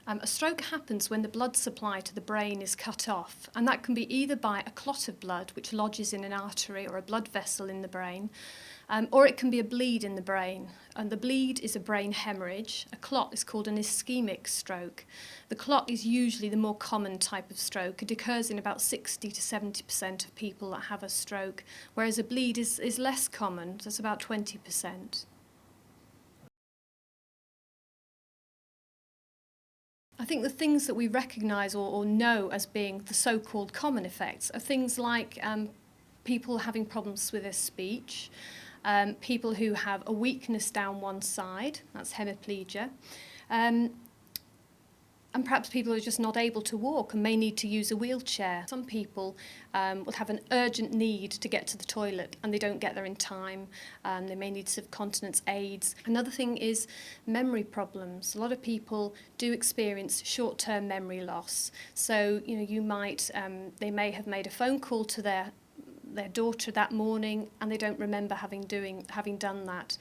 A stroke happens when the blood supply to the brain is cut off, and that can be either by a clot of blood which lodges in an artery or a blood vessel in the brain, or it can be a bleed in the brain. And the bleed is a brain hemorrhage. A clot is called an ischemic stroke. The clot is usually the more common type of stroke. It occurs in about 60 to 70% of people that have a stroke, whereas a bleed is less common, so it's about 20%. I think the things that we recognise or know as being the so-called common effects are things like people having problems with their speech, people who have a weakness down one side, that's hemiplegia, and perhaps people who are just not able to walk and may need to use a wheelchair. Some people will have an urgent need to get to the toilet and they don't get there in time. They may need sort of continence aids. Another thing is memory problems. A lot of people do experience short-term memory loss. So, they may have made a phone call to their daughter that morning and they don't remember having done that.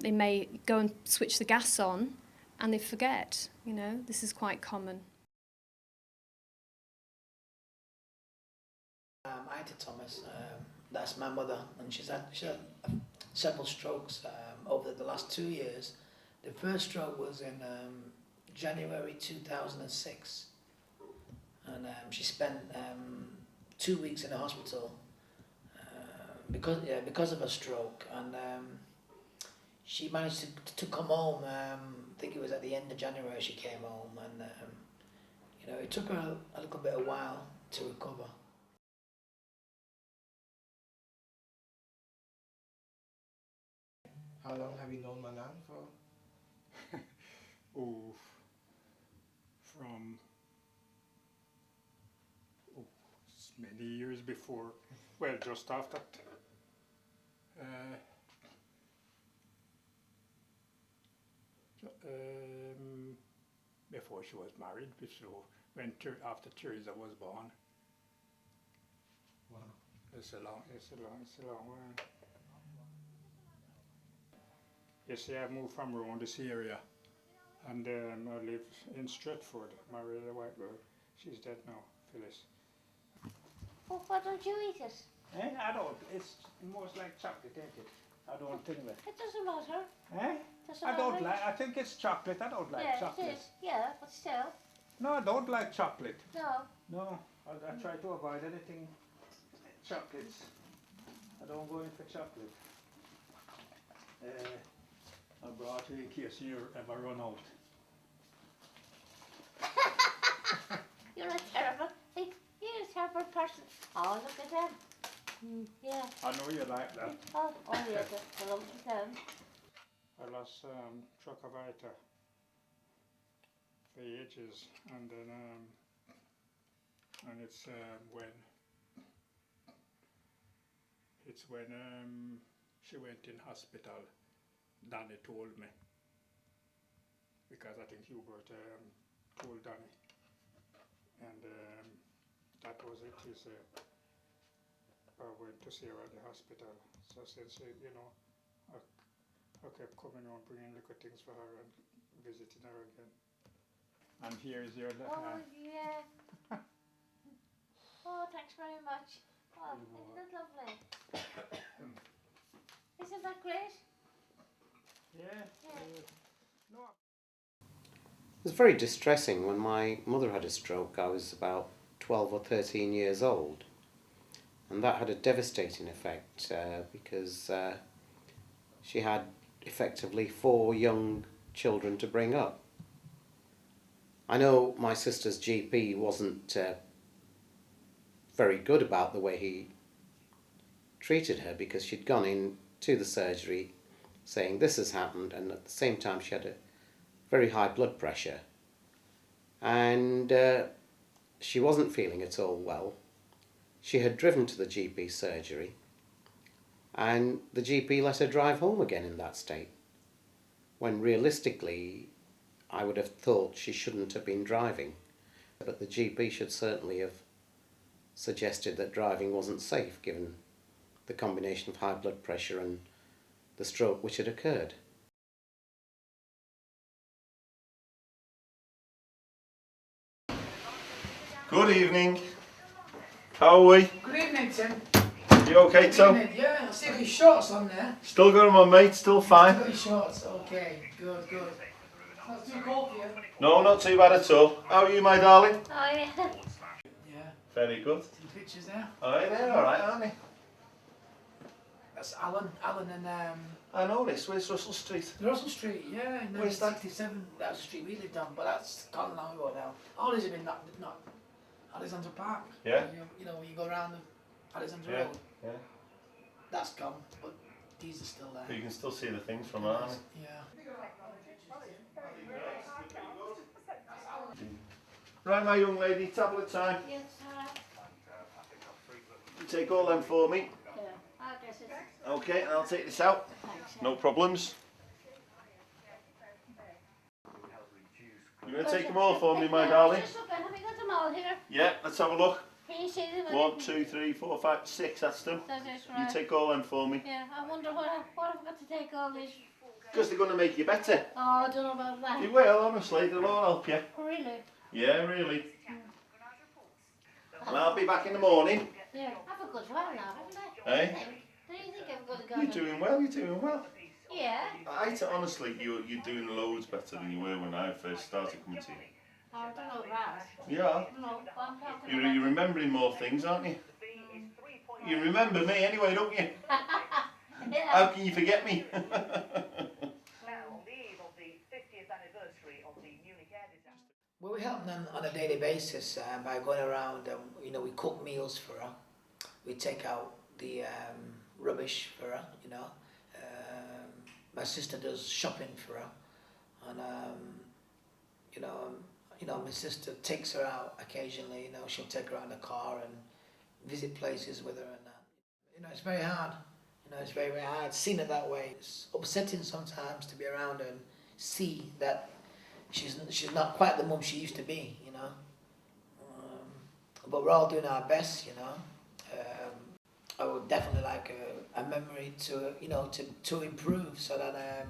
They may go and switch the gas on and they forget. This is quite common. Ida Thomas, that's my mother, and she had several strokes over the last 2 years. The first stroke was in January 2006, and she spent 2 weeks in the hospital because of a stroke, and she managed to come home. I think it was at the end of January she came home, and it took her a little bit of while to recover. How long have you known Manan for? Oh, from many years before, well, just after before she was married, so after Teresa was born. Wow. It's a long way. You see, I moved from around this area, and I live in Stratford, married a white girl. She's dead now, Phyllis. Well, why don't you eat it? I don't. It's most like chocolate, ain't it? I don't think that. It doesn't matter. I don't like. I think it's chocolate. I don't like chocolate. It is. Yeah, but still. No, I don't like chocolate. No. No, I try to avoid anything chocolates. I don't go in for chocolate. I brought you in case you ever run out. You're a terrible person. Oh, look at them. Yeah. I know you like that. Oh yes, I love them. I lost Trocavita for ages, and then and it's when she went in hospital, Danny told me, because I think Hubert told Danny, and that was it. He said, I went to see her at the hospital. So since I kept coming on, bringing little things for her and visiting her again. And here is your letter. Oh yeah. Oh, thanks very much. Oh, isn't that lovely? Isn't that great? Yeah. No. It was very distressing when my mother had a stroke. I was about 12 or 13 years old, and that had a devastating effect because she had effectively 4 young children to bring up. I know my sister's GP wasn't very good about the way he treated her, because she'd gone in to the surgery saying this has happened, and at the same time she had a very high blood pressure, and she wasn't feeling at all well. She had driven to the GP surgery, and the GP let her drive home again in that state, when realistically I would have thought she shouldn't have been driving, but the GP should certainly have suggested that driving wasn't safe given the combination of high blood pressure and the stroke which had occurred. Good evening. How are we? Good evening, Tim. You okay, Tom? Yeah, I see you got your shorts on there. Still got them on, mate. Still fine. You got your shorts. Okay, good, good. Not too cold for you. No, not too bad at all. How are you, my darling? Oh yeah. Yeah. Very good. Some pictures there. Alright, they're alright, aren't they? That's Alan and I know this. Where's Russell Street? Russell Street. Yeah, in Where's that? 1967. That's the street we lived on, but that's gone long ago now. Ours have been not Alexandra Park. Yeah. You know, when you go around the Alexandra Yeah, Road. yeah. That's gone, but these are still there. But you can still see the things from there, aren't you? Yeah. Right, my young lady, tablet time. Yes, sir. You take all them for me. Yeah. I guess it's. Okay, and I'll take this out. Thanks. No problems. You're going to take them all for me, my darling? Just look, have you got them all here? Yeah, let's have a look. Can you see them? 1, 2, 3, 4, 5, 6, that's them. That is You right. take all them for me. Yeah, I wonder what I've got to take all these. Because they're going to make you better. Oh, I don't know about that. They will, honestly, they'll all help you. Really? Yeah, really. And I'll be back in the morning. Yeah. Have a good while now, haven't I? Eh? Do you think I've got to go? You're doing well, you're doing well. Yeah. Honestly, you're doing loads better than you were when I first started coming to you. Oh, I don't know that. Yeah. No, I'm talking You're remembering more things, aren't you? You remember me anyway, don't you? Yeah. How can you forget me? Now, on the eve of the 50th anniversary of the Munich air disaster. Well, we help them on a daily basis by going around. You know, we cook meals for her. We take out the rubbish for her. You know, my sister does shopping for her, and you know, my sister takes her out occasionally. You know, she'll take her out in the car and visit places with her, and you know, it's very hard. You know, it's very, very hard. Seeing it that way, it's upsetting sometimes to be around her and see that she's not quite the mum she used to be. You know, but we're all doing our best. You know, I would definitely like a memory to to improve so that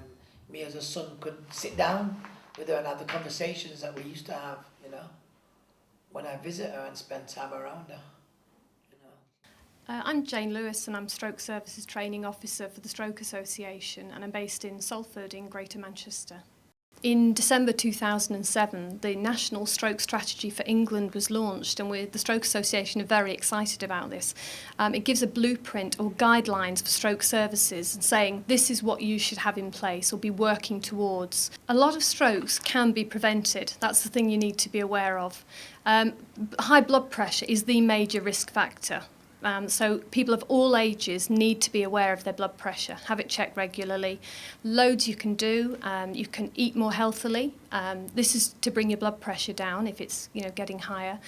me as a son could sit down with her and have the conversations that we used to have. You know, when I visit her and spend time around her. I'm Jane Lewis and I'm Stroke Services Training Officer for the Stroke Association, and I'm based in Salford in Greater Manchester. In December 2007, the National Stroke Strategy for England was launched, and the Stroke Association are very excited about this. It gives a blueprint or guidelines for stroke services and saying this is what you should have in place or be working towards. A lot of strokes can be prevented. That's the thing you need to be aware of. High blood pressure is the major risk factor. So people of all ages need to be aware of their blood pressure, have it checked regularly. Loads you can do. You can eat more healthily. This is to bring your blood pressure down if it's getting higher.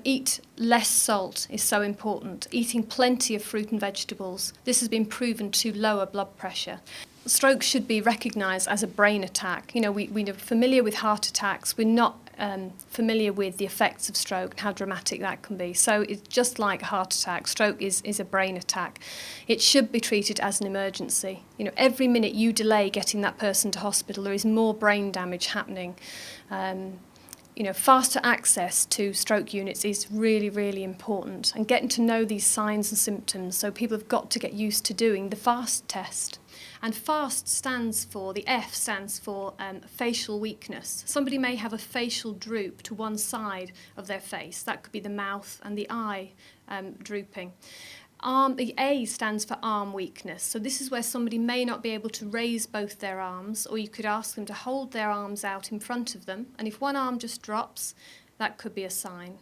Eat less salt is so important. Eating plenty of fruit and vegetables. This has been proven to lower blood pressure. Stroke should be recognised as a brain attack. We're familiar with heart attacks. We're not familiar with the effects of stroke and how dramatic that can be. So it's just like a heart attack. Stroke is a brain attack. It should be treated as an emergency. Every minute you delay getting that person to hospital, there is more brain damage happening. Faster access to stroke units is really, really important, and getting to know these signs and symptoms. So people have got to get used to doing the FAST test. And FAST stands for, the F stands for facial weakness. Somebody may have a facial droop to one side of their face. That could be the mouth and the eye drooping. The A stands for arm weakness. So this is where somebody may not be able to raise both their arms, or you could ask them to hold their arms out in front of them. And if one arm just drops, that could be a sign.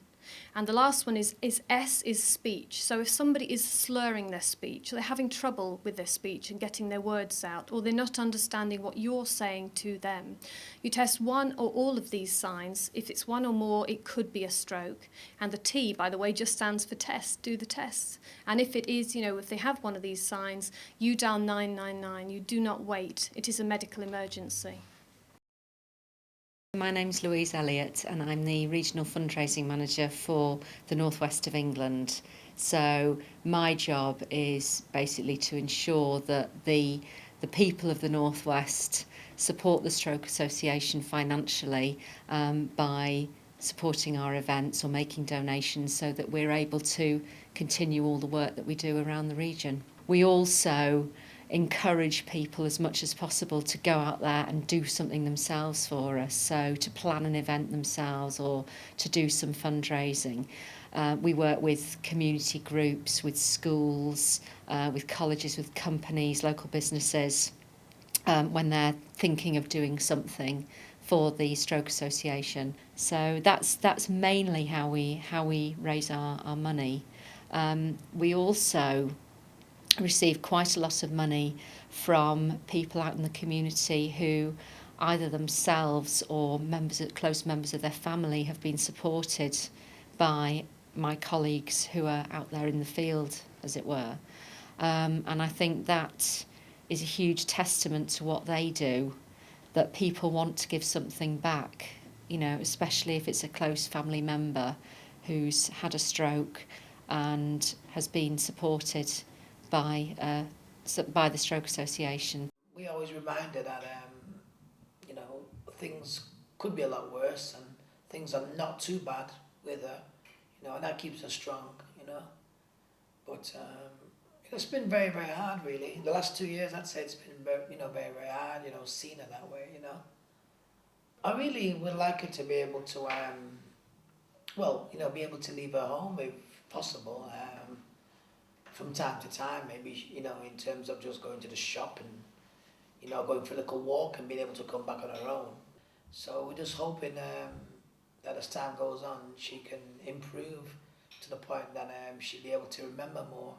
And the last one is S is speech. So if somebody is slurring their speech, or they're having trouble with their speech and getting their words out, or they're not understanding what you're saying to them, you test one or all of these signs. If it's one or more, it could be a stroke. And the T, by the way, just stands for test. Do the tests. And if it is, if they have one of these signs, you dial 999. You do not wait. It is a medical emergency. My name's Louise Elliott and I'm the Regional Fundraising Manager for the North West of England. So my job is basically to ensure that the people of the North West support the Stroke Association financially by supporting our events or making donations so that we're able to continue all the work that we do around the region. We also encourage people as much as possible to go out there and do something themselves for us, so to plan an event themselves or to do some fundraising. We work with community groups, with schools, with colleges, with companies, local businesses, when they're thinking of doing something for the Stroke Association. So that's mainly how we raise our money. We also receive quite a lot of money from people out in the community who either themselves or close members of their family have been supported by my colleagues who are out there in the field, as it were. And I think that is a huge testament to what they do, that people want to give something back, you know, especially if it's a close family member who's had a stroke and has been supported by the Stroke Association. We always remind her that you know, things could be a lot worse and things are not too bad with her, you know, and that keeps her strong, you know. But it's been very, very hard, really. The last 2 years, I'd say it's been very, very, very hard, you know, seeing her that way, you know. I really would like her to be able to, well, you know, be able to leave her home if possible, from time to time, maybe, you know, in terms of just going to the shop and, you know, going for a little walk and being able to come back on her own. So we're just hoping that as time goes on, she can improve to the point that she'll be able to remember more.